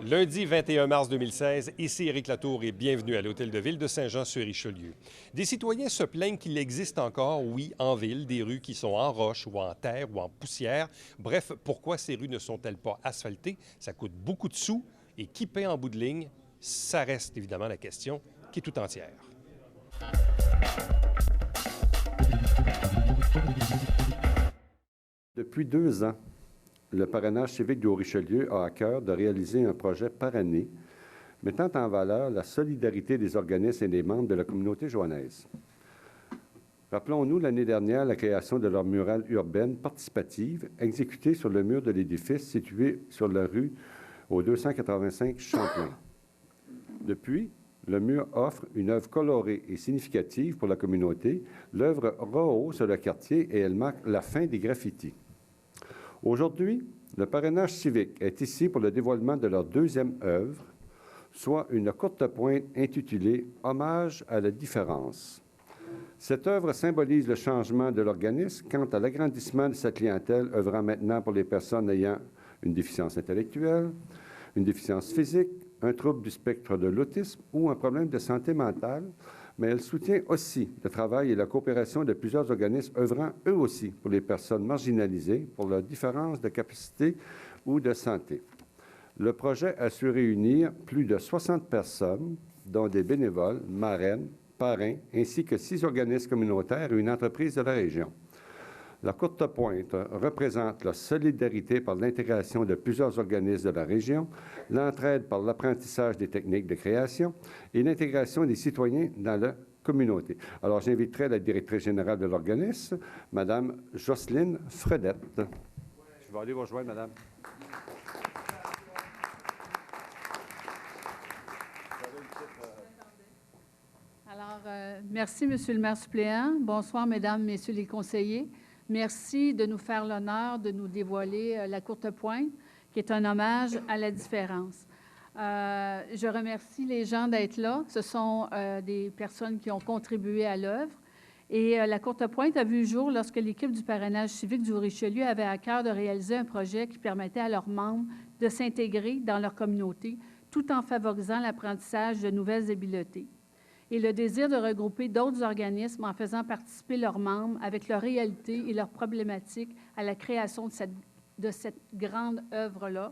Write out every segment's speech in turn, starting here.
Lundi 21 mars 2016, ici Éric Latour et bienvenue à l'Hôtel de Ville de Saint-Jean-sur-Richelieu. Des citoyens se plaignent qu'il existe encore, oui, en ville, des rues qui sont en roche ou en terre ou en poussière. Bref, pourquoi ces rues ne sont-elles pas asphaltées? Ça coûte beaucoup de sous et qui paie en bout de ligne? Ça reste évidemment la question qui est tout entière. Depuis 2 ans, le parrainage civique du Haut-Richelieu a à cœur de réaliser un projet par année mettant en valeur la solidarité des organismes et des membres de la communauté joannaise. Rappelons-nous l'année dernière la création de leur murale urbaine participative exécutée sur le mur de l'édifice situé sur la rue au 285 Champlain. Depuis, le mur offre une œuvre colorée et significative pour la communauté. L'œuvre rehausse le quartier et elle marque la fin des graffitis. Aujourd'hui, le parrainage civique est ici pour le dévoilement de leur deuxième œuvre, soit une courte pointe intitulée « Hommage à la différence ». Cette œuvre symbolise le changement de l'organisme quant à l'agrandissement de sa clientèle œuvrant maintenant pour les personnes ayant une déficience intellectuelle, une déficience physique, un trouble du spectre de l'autisme ou un problème de santé mentale, mais elle soutient aussi le travail et la coopération de plusieurs organismes œuvrant eux aussi pour les personnes marginalisées pour leur différence de capacité ou de santé. Le projet a su réunir plus de 60 personnes, dont des bénévoles, marraines, parrains, ainsi que 6 organismes communautaires et une entreprise de la région. La courte pointe représente la solidarité par l'intégration de plusieurs organismes de la région, l'entraide par l'apprentissage des techniques de création et l'intégration des citoyens dans la communauté. Alors, j'inviterai la directrice générale de l'organisme, Mme Jocelyne Fredette. Je vais aller vous rejoindre, Madame. Alors, merci, Monsieur le maire suppléant. Bonsoir, Mesdames, Messieurs les conseillers. Merci de nous faire l'honneur de nous dévoiler la courte pointe, qui est un hommage à la différence. Je remercie les gens d'être là. Ce sont des personnes qui ont contribué à l'œuvre. Et la courte pointe a vu le jour lorsque l'équipe du parrainage civique du Haut-Richelieu avait à cœur de réaliser un projet qui permettait à leurs membres de s'intégrer dans leur communauté, tout en favorisant l'apprentissage de nouvelles habiletés. Et le désir de regrouper d'autres organismes en faisant participer leurs membres avec leurs réalités et leurs problématiques à la création de cette grande œuvre-là.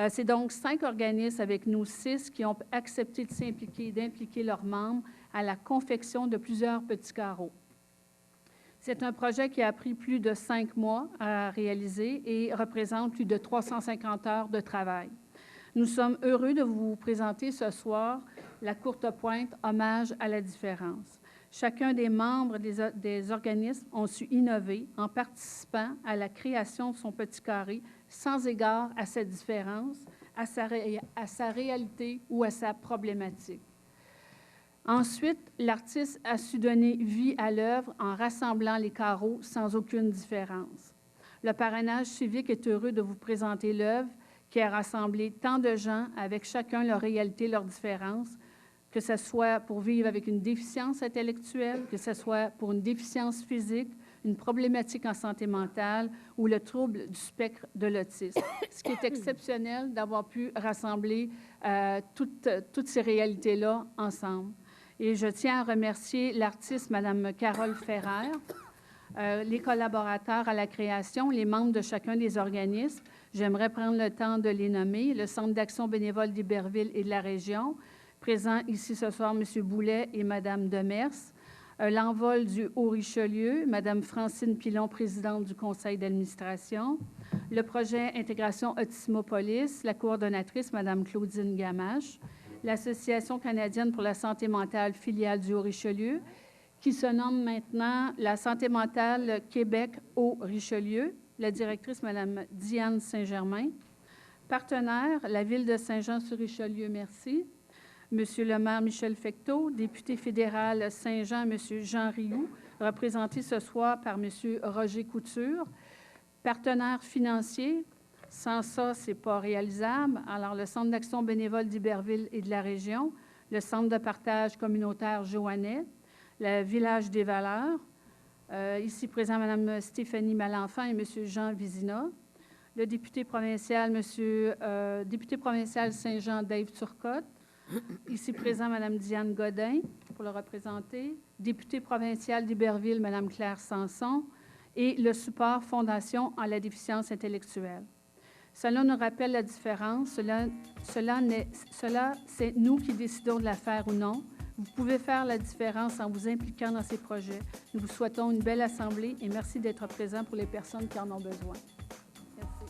C'est donc 5 organismes avec nous 6 qui ont accepté de s'impliquer, d'impliquer leurs membres à la confection de plusieurs petits carreaux. C'est un projet qui a pris plus de 5 mois à réaliser et représente plus de 350 heures de travail. Nous sommes heureux de vous présenter ce soir la courte pointe « Hommage à la différence ». Chacun des membres des organismes ont su innover en participant à la création de son petit carré sans égard à cette différence, à sa réalité ou à sa problématique. Ensuite, l'artiste a su donner vie à l'œuvre en rassemblant les carreaux sans aucune différence. Le parrainage civique est heureux de vous présenter l'œuvre qui a rassemblé tant de gens avec chacun leur réalité, leurs différences, que ce soit pour vivre avec une déficience intellectuelle, que ce soit pour une déficience physique, une problématique en santé mentale ou le trouble du spectre de l'autisme. Ce qui est exceptionnel d'avoir pu rassembler toutes ces réalités-là ensemble. Et je tiens à remercier l'artiste, Mme Carole Ferrer, les collaborateurs à la création, les membres de chacun des organismes. J'aimerais prendre le temps de les nommer. Le Centre d'action bénévole d'Iberville et de la région, présent ici ce soir, M. Boulet et Mme Demers. L'Envol du Haut-Richelieu, Mme Francine Pilon, présidente du conseil d'administration. Le projet Intégration Autismopolis, la coordonnatrice, Mme Claudine Gamache. L'Association canadienne pour la santé mentale, filiale du Haut-Richelieu, qui se nomme maintenant la Santé mentale Québec Haut-Richelieu. La directrice, Mme Diane Saint-Germain. Partenaire, la Ville de Saint-Jean-sur-Richelieu, merci. Monsieur le maire Michel Fecteau, député fédéral Saint-Jean, Monsieur Jean Rioux, représenté ce soir par Monsieur Roger Couture. Partenaire financier, sans ça, ce n'est pas réalisable. Alors, le Centre d'action bénévole d'Iberville et de la région, le Centre de partage communautaire Joannais, le Village des valeurs, ici présent Mme Stéphanie Malenfant et M. Jean Vizina, le député provincial, député provincial Saint-Jean, Dave Turcotte. Ici présent, Mme Diane Godin, pour le représenter. Député provincial d'Iberville, Mme Claire Sanson. Et le support Fondation en la déficience intellectuelle. Cela nous rappelle la différence. Cela, c'est nous qui décidons de la faire ou non. Vous pouvez faire la différence en vous impliquant dans ces projets. Nous vous souhaitons une belle assemblée et merci d'être présent pour les personnes qui en ont besoin. Merci.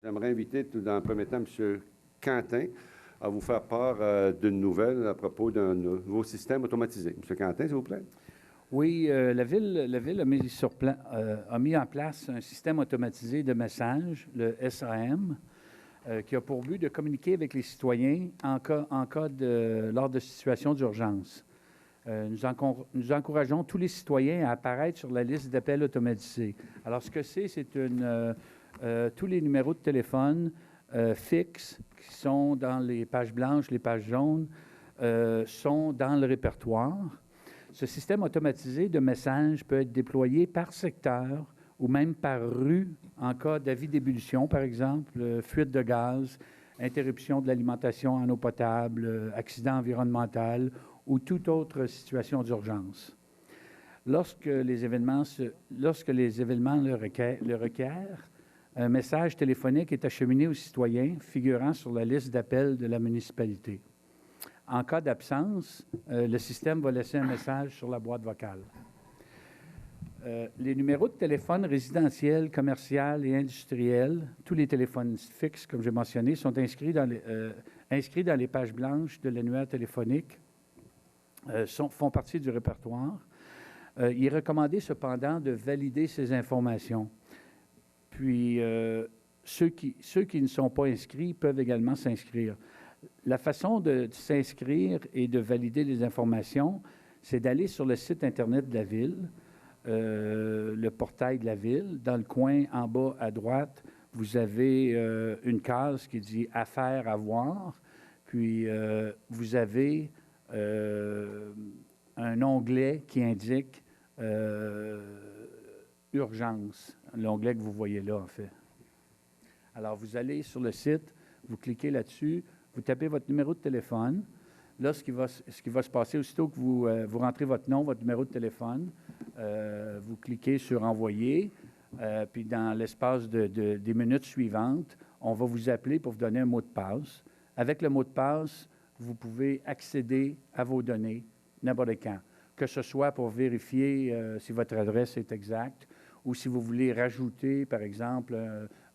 J'aimerais inviter tout dans le premier temps M. Quentin à vous faire part d'une nouvelle à propos d'un nouveau système automatisé. M. Quentin, s'il vous plaît. Oui, la ville a mis en place un système automatisé de messages, le SAM, qui a pour but de communiquer avec les citoyens lors de situations d'urgence. Nous encourageons tous les citoyens à apparaître sur la liste d'appels automatisés. Alors, ce que c'est tous les numéros de téléphone fixes qui sont dans les pages blanches, les pages jaunes, sont dans le répertoire. Ce système automatisé de messages peut être déployé par secteur ou même par rue en cas d'avis d'ébullition, par exemple, fuite de gaz, interruption de l'alimentation en eau potable, accident environnemental ou toute autre situation d'urgence. Lorsque les événements le requièrent, un message téléphonique est acheminé aux citoyens figurant sur la liste d'appels de la municipalité. En cas d'absence, le système va laisser un message sur la boîte vocale. Les numéros de téléphone résidentiels, commerciaux et industriels, tous les téléphones fixes, comme j'ai mentionné, sont inscrits dans les pages blanches de l'annuaire téléphonique, font partie du répertoire. Il est recommandé cependant de valider ces informations. Puis, ceux qui ne sont pas inscrits peuvent également s'inscrire. La façon de s'inscrire et de valider les informations, c'est d'aller sur le site Internet de la Ville, le portail de la Ville. Dans le coin en bas à droite, vous avez une case qui dit « Affaires à voir ». Puis, vous avez un onglet qui indique « Urgence », l'onglet que vous voyez là, en fait. Alors, vous allez sur le site, vous cliquez là-dessus, vous tapez votre numéro de téléphone. Là, ce qui va se passer, aussitôt que vous rentrez votre nom, votre numéro de téléphone, vous cliquez sur « Envoyer », puis dans l'espace des minutes suivantes, on va vous appeler pour vous donner un mot de passe. Avec le mot de passe, vous pouvez accéder à vos données n'importe quand, que ce soit pour vérifier si votre adresse est exacte ou si vous voulez rajouter, par exemple,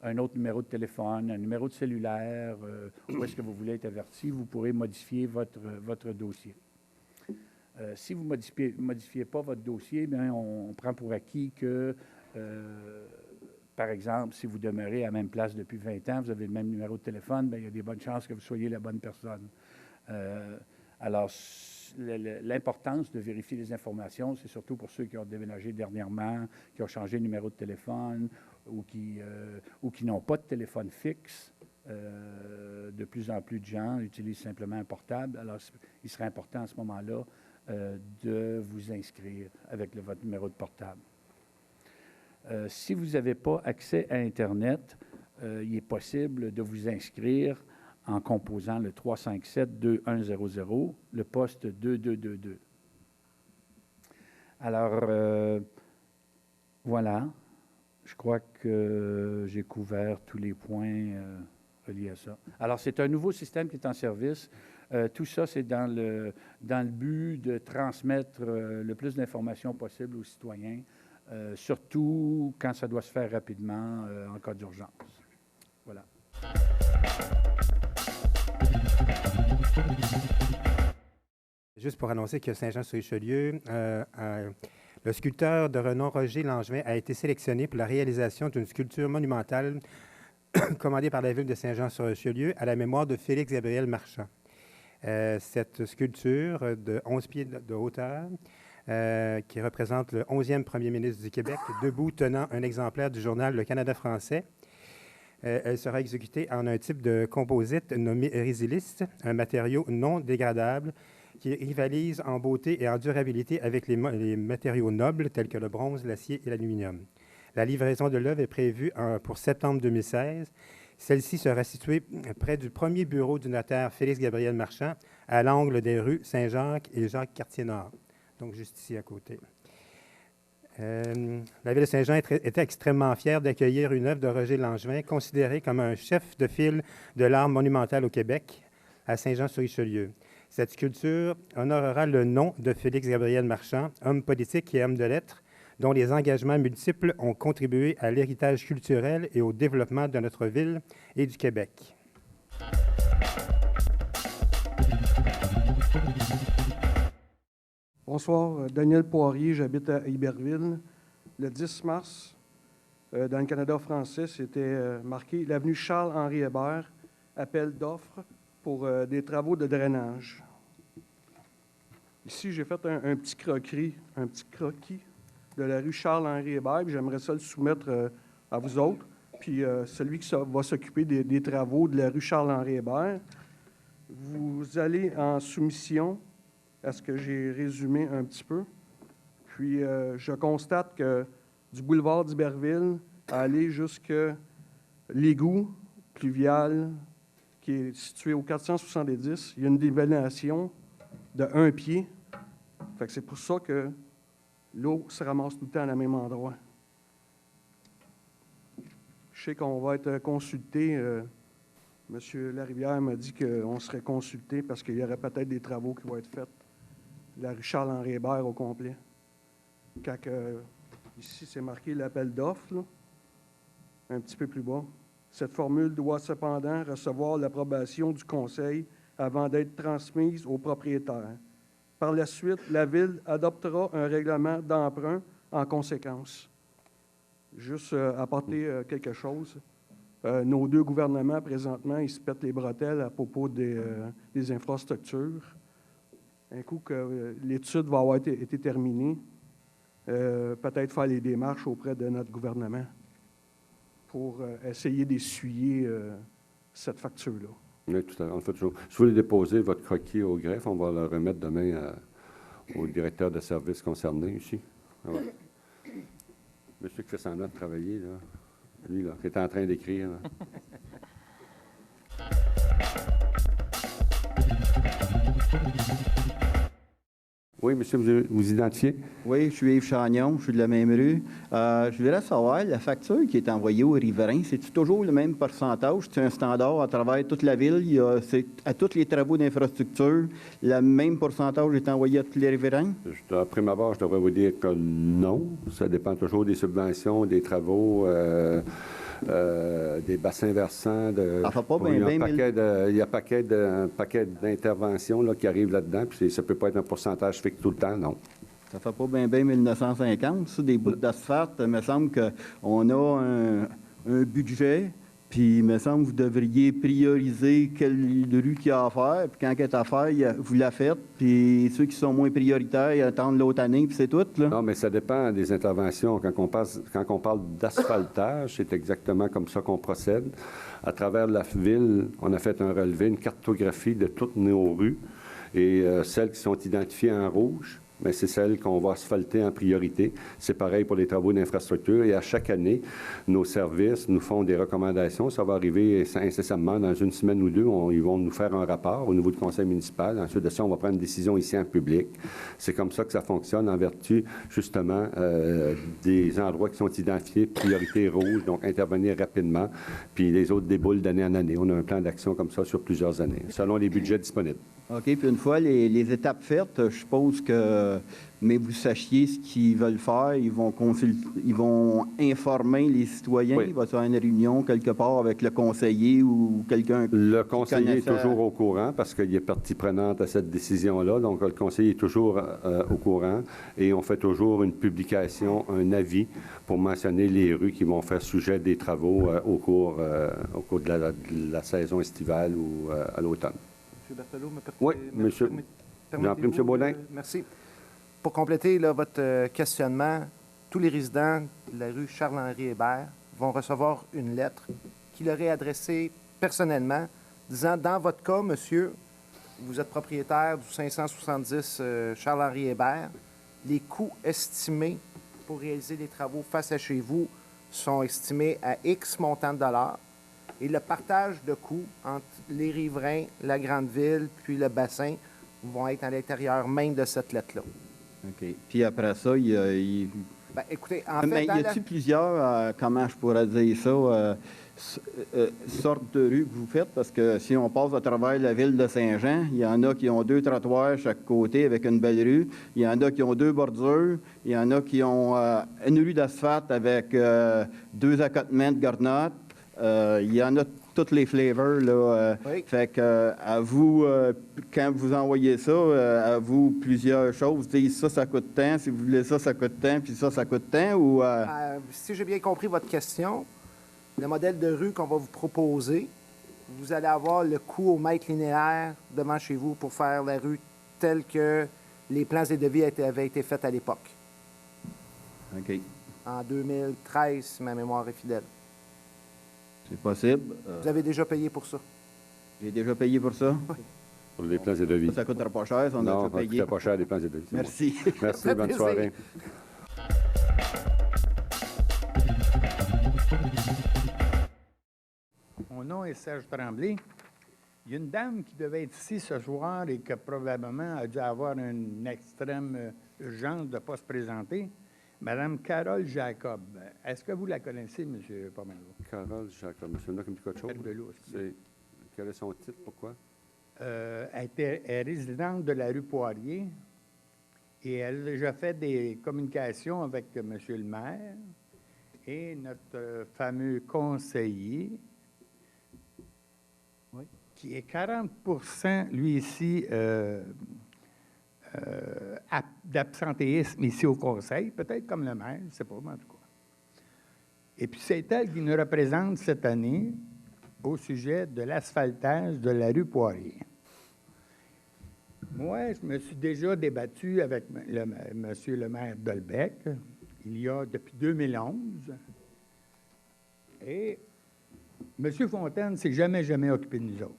un autre numéro de téléphone, un numéro de cellulaire, où est-ce que vous voulez être averti, vous pourrez modifier votre dossier. Si vous ne modifiez pas votre dossier, bien, on prend pour acquis que, par exemple, si vous demeurez à la même place depuis 20 ans, vous avez le même numéro de téléphone, bien, il y a des bonnes chances que vous soyez la bonne personne. Alors, l'importance de vérifier les informations, c'est surtout pour ceux qui ont déménagé dernièrement, qui ont changé de numéro de téléphone ou qui n'ont pas de téléphone fixe. De plus en plus de gens utilisent simplement un portable. Alors, il serait important à ce moment-là de vous inscrire avec votre numéro de portable. Si vous n'avez pas accès à Internet, il est possible de vous inscrire en composant le 357-2100, le poste 2222. Alors, voilà. Je crois que j'ai couvert tous les points reliés à ça. Alors, c'est un nouveau système qui est en service. Tout ça, c'est dans le but de transmettre le plus d'informations possible aux citoyens, surtout quand ça doit se faire rapidement en cas d'urgence. Voilà. Juste pour annoncer que Saint-Jean-sur-Richelieu, le sculpteur de renom Roger Langevin a été sélectionné pour la réalisation d'une sculpture monumentale commandée par la ville de Saint-Jean-sur-Richelieu à la mémoire de Félix-Gabriel Marchand. Cette sculpture de 11 pieds de hauteur, qui représente le 11e premier ministre du Québec, debout tenant un exemplaire du journal Le Canada français. Elle sera exécutée en un type de composite nommé Rizilis, un matériau non dégradable qui rivalise en beauté et en durabilité avec les matériaux nobles tels que le bronze, l'acier et l'aluminium. La livraison de l'œuvre est prévue pour septembre 2016. Celle-ci sera située près du premier bureau du notaire Félix-Gabriel Marchand, à l'angle des rues Saint-Jacques et Jacques-Cartier-Nord, donc juste ici à côté. La ville de Saint-Jean était extrêmement fière d'accueillir une œuvre de Roger Langevin, considéré comme un chef de file de l'art monumental au Québec, à Saint-Jean-sur-Richelieu. Cette sculpture honorera le nom de Félix-Gabriel Marchand, homme politique et homme de lettres, dont les engagements multiples ont contribué à l'héritage culturel et au développement de notre ville et du Québec. Bonsoir, Daniel Poirier, j'habite à Iberville. Le 10 mars, dans le Canada français, c'était marqué « L'avenue Charles-Henri Hébert, appel d'offres pour des travaux de drainage ». Ici, j'ai fait un petit croquis de la rue Charles-Henri Hébert, puis j'aimerais ça le soumettre à vous autres. Puis celui qui va s'occuper des travaux de la rue Charles-Henri Hébert, vous allez en soumission à ce que j'ai résumé un petit peu. Puis, je constate que du boulevard d'Iberville à aller jusqu'à l'égout pluvial qui est situé au 470, il y a une dévélation de 1 pied. Fait que c'est pour ça que l'eau se ramasse tout le temps à même endroit. Je sais qu'on va être consulté. M. Larivière m'a dit qu'on serait consulté parce qu'il y aurait peut-être des travaux qui vont être faits. La rue Charles-Henri Hébert au complet. Quand ici, c'est marqué l'appel d'offres, un petit peu plus bas. Cette formule doit cependant recevoir l'approbation du Conseil avant d'être transmise au propriétaire. Par la suite, la Ville adoptera un règlement d'emprunt en conséquence. Juste apporter quelque chose. Nos deux gouvernements, présentement, ils se pètent les bretelles à propos des infrastructures. Un coup que l'étude va avoir été terminée, peut-être faire les démarches auprès de notre gouvernement pour essayer d'essuyer cette facture-là. Oui, tout à fait. En fait, si vous voulez déposer votre croquis au greffe, on va le remettre demain au directeur de service concerné ici. Ah ouais. Monsieur qui fait semblant de travailler, là, lui, là, qui est en train d'écrire. Oui, monsieur, vous vous identifiez? Oui, je suis Yves Chagnon, je suis de la même rue. Je voudrais savoir, la facture qui est envoyée aux riverains, c'est-tu toujours le même pourcentage? C'est un standard à travers toute la ville? À tous les travaux d'infrastructure, le même pourcentage est envoyé à tous les riverains? Après ma part, je devrais vous dire que non. Ça dépend toujours des subventions, des travaux, des bassins versants. Il y a un paquet d'interventions qui arrivent là-dedans, puis ça ne peut pas être un pourcentage fixe historique tout le temps, non. Ça fait pas bien 1950, ça, des bouts d'asphalte. Il me semble qu'on a un budget, puis il me semble que vous devriez prioriser quelle rue qu'il y a à faire, puis quand il y a à faire, vous la faites, puis ceux qui sont moins prioritaires, ils attendent l'autre année, puis c'est tout, là. Non, mais ça dépend des interventions. Quand on parle d'asphaltage, c'est exactement comme ça qu'on procède. À travers la ville, on a fait un relevé, une cartographie de toutes nos rues, et celles qui sont identifiées en rouge, mais c'est celle qu'on va asphalter en priorité. C'est pareil pour les travaux d'infrastructure. Et à chaque année, nos services nous font des recommandations. Ça va arriver incessamment dans une semaine ou deux. Ils vont nous faire un rapport au niveau du conseil municipal. Ensuite de ça, on va prendre une décision ici en public. C'est comme ça que ça fonctionne en vertu, justement, des endroits qui sont identifiés, priorité rouge, donc intervenir rapidement. Puis les autres déboulent d'année en année. On a un plan d'action comme ça sur plusieurs années, selon les budgets disponibles. OK, puis une fois les étapes faites, je suppose que, mais vous sachiez ce qu'ils veulent faire, ils vont informer les citoyens, Oui. il va y avoir une réunion quelque part avec le conseiller ou quelqu'un Le conseiller est connaissait- toujours au courant parce qu'il est partie prenante à cette décision-là. Donc, le conseiller est toujours au courant et on fait toujours une publication, un avis pour mentionner les rues qui vont faire sujet des travaux au cours de la saison estivale ou à l'automne. M. Berthelot, Oui, monsieur. permettez-vous, J'en prie, M. Baudin. merci. Pour compléter là, votre questionnement, tous les résidents de la rue Charles-Henri Hébert vont recevoir une lettre qui leur est adressée personnellement, disant, dans votre cas, monsieur, vous êtes propriétaire du 570 Charles-Henri Hébert, les coûts estimés pour réaliser les travaux face à chez vous sont estimés à X montant de dollars. Et le partage de coûts entre les riverains, la grande ville, puis le bassin, vont être à l'intérieur même de cette lettre-là. OK. Puis après ça, Ben, écoutez, en fait, mais y dans a-t-il plusieurs, comment je pourrais dire ça, sortes de rues que vous faites? Parce que si on passe à travers la ville de Saint-Jean, il y en a qui ont 2 trottoirs chaque côté avec une belle rue. Il y en a qui ont 2 bordures. Il y en a qui ont une rue d'asphalte avec 2 accotements de garnottes. Il y en a toutes les flavors, là. Oui. Fait que, à vous, quand vous envoyez ça, à vous, plusieurs choses. Dites, ça coûte tant. Si vous voulez ça, ça coûte tant. Puis ça coûte tant. Ou, si j'ai bien compris votre question, le modèle de rue qu'on va vous proposer, vous allez avoir le coût au mètre linéaire devant chez vous pour faire la rue telle que les plans et devis avaient été faits à l'époque, OK. en 2013, si ma mémoire est fidèle. C'est possible. Vous avez déjà payé pour ça? J'ai déjà payé pour ça. Pour les plans et devis. Ça ne coûtera pas cher, ça, on a Non, déjà ça ne payé. coûte pas cher les plans et devis. c'est Merci. bon. Merci, bonne plaisir. soirée. Mon nom est Serge Tremblay. Il y a une dame qui devait être ici ce soir et qui probablement a dû avoir une extrême urgence de ne pas se présenter. Madame Carole Jacob. Est-ce que vous la connaissez, M. Pomelo? Carole Jacob, monsieur, là, comme dit quelque chose. Herbelot, excusez. Quel est son titre, pourquoi? Elle est résidente de la rue Poirier et elle a déjà fait des communications avec M. le maire et notre fameux conseiller, qui est 40 lui ici, d'absentéisme ici au conseil, peut-être comme le maire, je ne sais pas, mais en tout cas. Et puis c'est elle qui nous représente cette année au sujet de l'asphaltage de la rue Poirier. Moi, je me suis déjà débattu avec monsieur le maire Dolbec, il y a depuis 2011. Et M. Fontaine ne s'est jamais occupé de nous autres.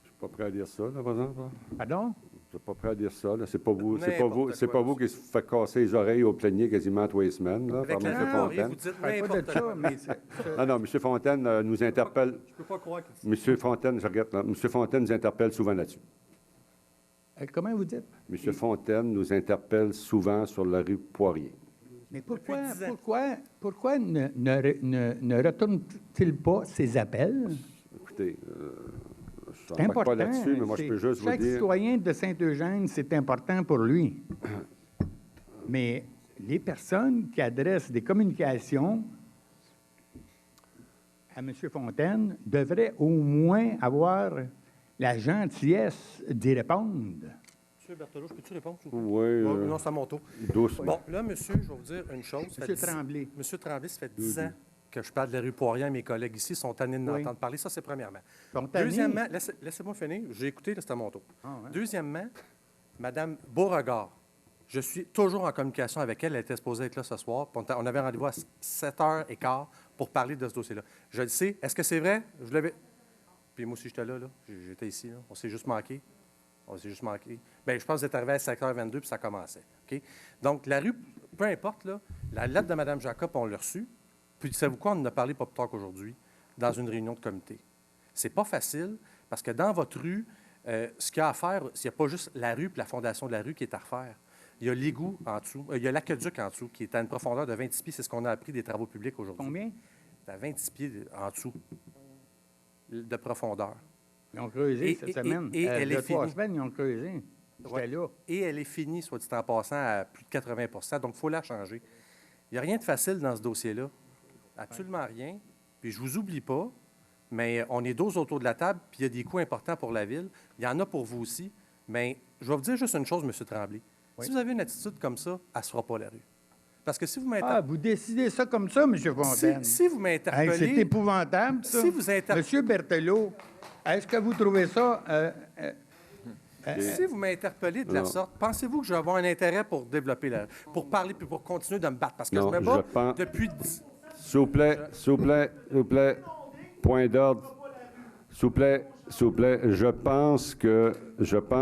Je ne suis pas prêt à dire ça, là, par exemple. Pardon? Je ne suis pas prêt à dire ça. Là. C'est pas vous, N'importe pas vous qui se fait casser les oreilles au plénier quasiment 3 semaines, là, par Avec M. la Poirier, Fontaine. vous dites Pas de n'importe ça, quoi. mais Ah non, M. Fontaine nous interpelle. Je peux pas croire que M. Fontaine, je regarde là. M. Fontaine nous interpelle souvent là-dessus. comment vous dites? M. Fontaine nous interpelle souvent sur la rue Poirier. Mais pourquoi ne retourne-t-il pas ses appels? Écoutez, je C'est ne important. pas là-dessus, mais moi, je peux juste vous Chaque dire... citoyen de Saint-Eugène, c'est important pour lui. Mais les personnes qui adressent des communications à M. Fontaine devraient au moins avoir la gentillesse d'y répondre. Monsieur Berthelot, je peux-tu répondre? Oui. Non, c'est à mon tour. Doucement. Bon, là, monsieur, je vais vous dire une chose. Monsieur Tremblay. Monsieur Tremblay, ça fait 10 ans que je parle de la rue Poirier. Mes collègues ici sont tannés de m'entendre parler. Ça, c'est premièrement. Deuxièmement, laissez-moi finir. J'ai écouté, là, c'est à mon tour. Deuxièmement, Mme Beauregard, je suis toujours en communication avec elle. Elle était supposée être là ce soir. On avait rendez-vous à 7h15 pour parler de ce dossier-là. Je le sais. Est-ce que c'est vrai? Je l'avais... Puis moi aussi, j'étais là. J'étais ici. Là. On s'est juste manqué. Bien, je pense que vous êtes arrivé à 5h22 puis ça commençait. OK? Donc, la rue, peu importe, là, la lettre de Mme Jacob, on l'a reçue. Puis, savez-vous quoi? On en a parlé pas plus tard qu'aujourd'hui, dans une réunion de comité. C'est pas facile parce que dans votre rue, ce qu'il y a à faire, il n'y a pas juste la rue et la fondation de la rue qui est à refaire. Il y a l'égout en dessous, il y a l'aqueduc en dessous qui est à une profondeur de 26 pieds. C'est ce qu'on a appris des travaux publics aujourd'hui. Combien? C'est à 26 pieds en dessous de profondeur. Ils ont creusé cette semaine. Et elle est 3 finie. semaines, ils ont creusé. J'étais là. Et elle est finie, soit dit en passant, à plus de 80 donc il faut la changer. Il n'y a rien de facile dans ce dossier-là. Absolument rien. Puis je ne vous oublie pas, mais on est 12 autour de la table, puis il y a des coûts importants pour la Ville. Il y en a pour vous aussi. Mais je vais vous dire juste une chose, M. Tremblay. Oui. Si vous avez une attitude comme ça, elle ne se fera pas la rue. Parce que si vous vous décidez ça comme ça, M. Fontaine. si vous m'interpellez... Hey, c'est épouvantable, ça. Si vous M. Berthelot, est-ce que vous trouvez ça... Si vous m'interpellez de la sorte, pensez-vous que je vais avoir un intérêt pour développer pour parler puis pour continuer de me battre? Parce que je me bats depuis... S'il vous plaît. Point d'ordre. S'il vous plaît.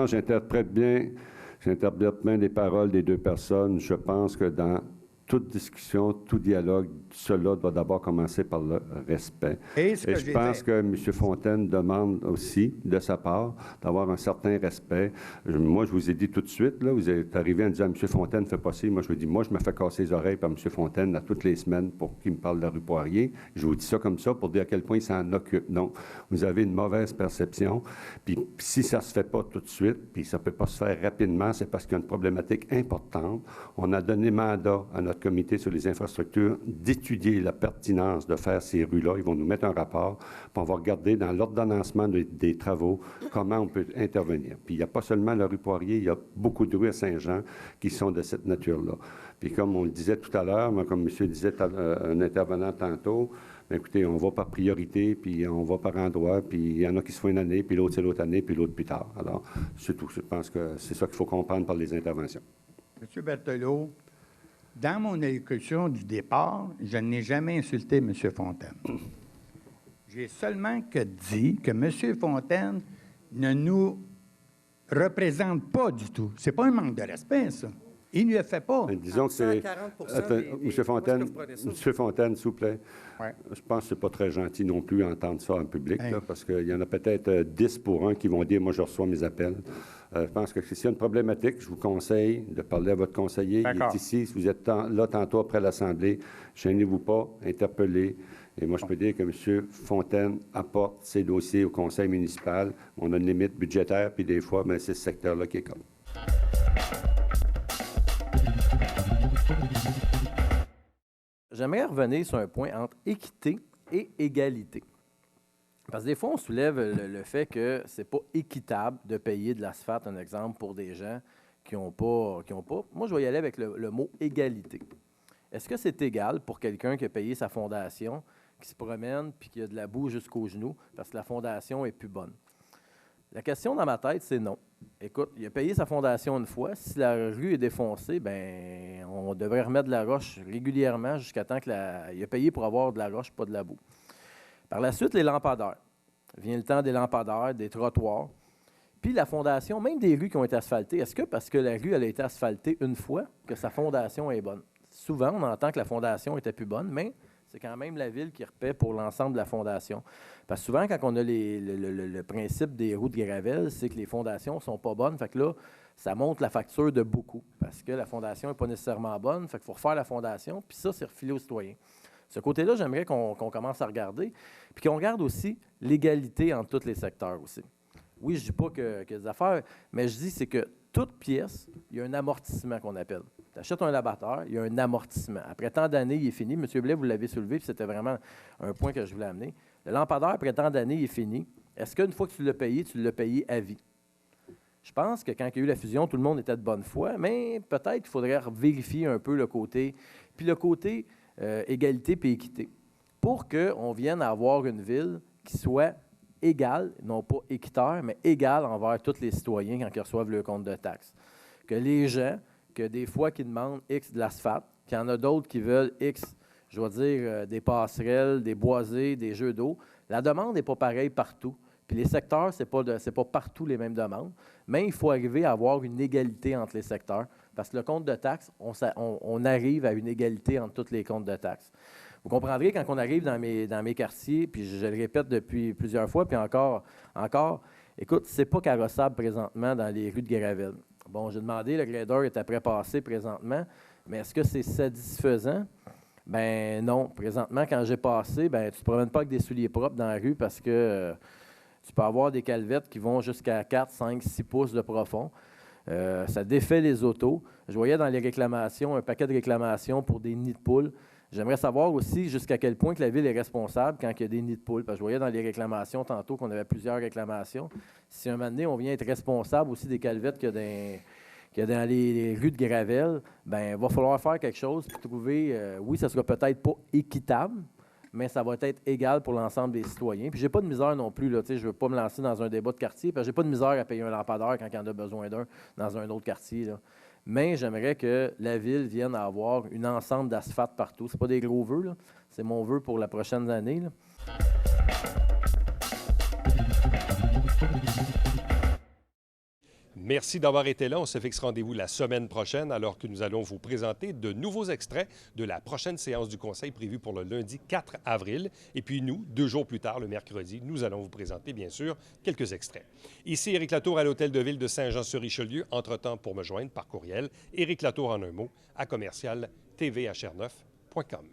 J'interprète bien les paroles des deux personnes. Je pense que dans toute discussion, tout dialogue, cela doit d'abord commencer par le respect. Et je pense que M. Fontaine demande aussi, de sa part, d'avoir un certain respect. Moi, je vous ai dit tout de suite, là, vous êtes arrivé en disant « M. Fontaine, fais pas ci ». Moi, je vous dis, moi, je me fais casser les oreilles par M. Fontaine toutes les semaines pour qu'il me parle de la rue Poirier. Je vous dis ça comme ça pour dire à quel point il s'en occupe. Donc, vous avez une mauvaise perception. Puis, si ça se fait pas tout de suite, puis ça peut pas se faire rapidement, c'est parce qu'il y a une problématique importante. On a donné mandat à notre comité sur les infrastructures d'étudier la pertinence de faire ces rues-là. Ils vont nous mettre un rapport, puis on va regarder dans l'ordonnancement des travaux comment on peut intervenir. Puis il n'y a pas seulement la rue Poirier, il y a beaucoup de rues à Saint-Jean qui sont de cette nature-là. Puis comme on le disait tout à l'heure, comme monsieur disait un intervenant tantôt, bien, écoutez, on va par priorité, puis on va par endroit, puis il y en a qui se font une année, puis l'autre c'est l'autre année, puis l'autre plus tard. Alors, c'est tout. Je pense que c'est ça qu'il faut comprendre par les interventions. M. Berthelot, dans mon élocution du départ, je n'ai jamais insulté M. Fontaine. J'ai seulement dit que M. Fontaine ne nous représente pas du tout. C'est pas un manque de respect, ça. Il ne le fait pas. Disons que c'est... M. Fontaine, s'il vous plaît, je pense que c'est pas très gentil non plus d'entendre ça en public, là, parce qu'il y en a peut-être 10 pour 1 qui vont dire « moi, je reçois mes appels ». Je pense que s'il y a une problématique, je vous conseille de parler à votre conseiller. Il est ici. Si vous êtes là tantôt après l'Assemblée, gênez-vous pas, interpellez. Et moi, je peux dire que M. Fontaine apporte ses dossiers au conseil municipal. On a une limite budgétaire, puis des fois, c'est ce secteur-là qui est comme. J'aimerais revenir sur un point entre équité et égalité. Parce que des fois, on soulève le fait que c'est pas équitable de payer de l'asphalte, un exemple, pour des gens qui n'ont pas... Moi, je vais y aller avec le mot « égalité ». Est-ce que c'est égal pour quelqu'un qui a payé sa fondation, qui se promène puis qui a de la boue jusqu'aux genoux parce que la fondation est plus bonne? La question dans ma tête, c'est non. Écoute, il a payé sa fondation une fois. Si la rue est défoncée, bien, on devrait remettre de la roche régulièrement jusqu'à temps qu'il a payé pour avoir de la roche, pas de la boue. Par la suite, les lampadaires. Vient le temps des lampadaires, des trottoirs. Puis la fondation, même des rues qui ont été asphaltées, est-ce que parce que la rue elle a été asphaltée une fois, que sa fondation est bonne? Souvent, on entend que la fondation était plus bonne, mais c'est quand même la Ville qui repaie pour l'ensemble de la fondation. Parce que souvent, quand on a le principe des roues de gravelle, c'est que les fondations ne sont pas bonnes. Fait que là, ça monte la facture de beaucoup. Parce que la fondation n'est pas nécessairement bonne. Fait qu'il faut refaire la fondation. Puis ça, c'est refilé aux citoyens. Ce côté-là, j'aimerais qu'on commence à regarder. Puis qu'on regarde aussi l'égalité entre tous les secteurs aussi. Oui, je ne dis pas qu'il y a des affaires, mais je dis c'est que toute pièce, il y a un amortissement qu'on appelle. Tu achètes un laboratoire, il y a un amortissement. Après tant d'années, il est fini. M. Blais, vous l'avez soulevé, puis c'était vraiment un point que je voulais amener. Le lampadaire, après tant d'années, il est fini. Est-ce qu'une fois que tu l'as payé à vie? Je pense que quand il y a eu la fusion, tout le monde était de bonne foi, mais peut-être qu'il faudrait vérifier un peu le côté, puis le côté égalité puis équité, pour qu'on vienne à avoir une ville qui soit égale, non pas équitaire, mais égale envers tous les citoyens quand ils reçoivent le compte de taxes. Que les gens, que des fois qui demandent X de l'asphalte, qu'il y en a d'autres qui veulent X, je vais dire, des passerelles, des boisés, des jeux d'eau, la demande n'est pas pareille partout. Puis les secteurs, ce n'est pas partout les mêmes demandes, mais il faut arriver à avoir une égalité entre les secteurs, parce que le compte de taxes, on arrive à une égalité entre tous les comptes de taxes. Vous comprendrez, quand on arrive dans mes quartiers, puis je le répète depuis plusieurs fois, puis encore, écoute, c'est pas carrossable présentement dans les rues de Gravel. Bon, j'ai demandé, le grader est après passé présentement, mais est-ce que c'est satisfaisant? Ben non. Présentement, quand j'ai passé, ben tu ne te promènes pas avec des souliers propres dans la rue parce que tu peux avoir des calvettes qui vont jusqu'à 4, 5, 6 pouces de profond. Ça défait les autos. Je voyais dans les réclamations un paquet de réclamations pour des nids de poules. J'aimerais savoir aussi jusqu'à quel point que la ville est responsable quand il y a des nids de poules. Parce que je voyais dans les réclamations tantôt qu'on avait plusieurs réclamations. Si un moment donné, on vient être responsable aussi des calvettes qu'il y a dans les rues de Gravel, bien, il va falloir faire quelque chose pour trouver, oui, ça ne sera peut-être pas équitable, mais ça va être égal pour l'ensemble des citoyens. Puis j'ai pas de misère non plus, là, je ne veux pas me lancer dans un débat de quartier, parce que j'ai pas de misère à payer un lampadaire quand il y en a besoin d'un dans un autre quartier, là. Mais j'aimerais que la ville vienne à avoir une ensemble d'asphalte partout. Ce n'est pas des gros vœux, là. C'est mon vœu pour la prochaine année, là. Merci d'avoir été là. On se fixe rendez-vous la semaine prochaine alors que nous allons vous présenter de nouveaux extraits de la prochaine séance du Conseil prévue pour le lundi 4 avril. Et puis nous, 2 jours plus tard, le mercredi, nous allons vous présenter, bien sûr, quelques extraits. Ici Éric Latour à l'Hôtel de Ville de Saint-Jean-sur-Richelieu. Entre-temps, pour me joindre par courriel, Éric Latour en un mot, à commercial tvhr9.com.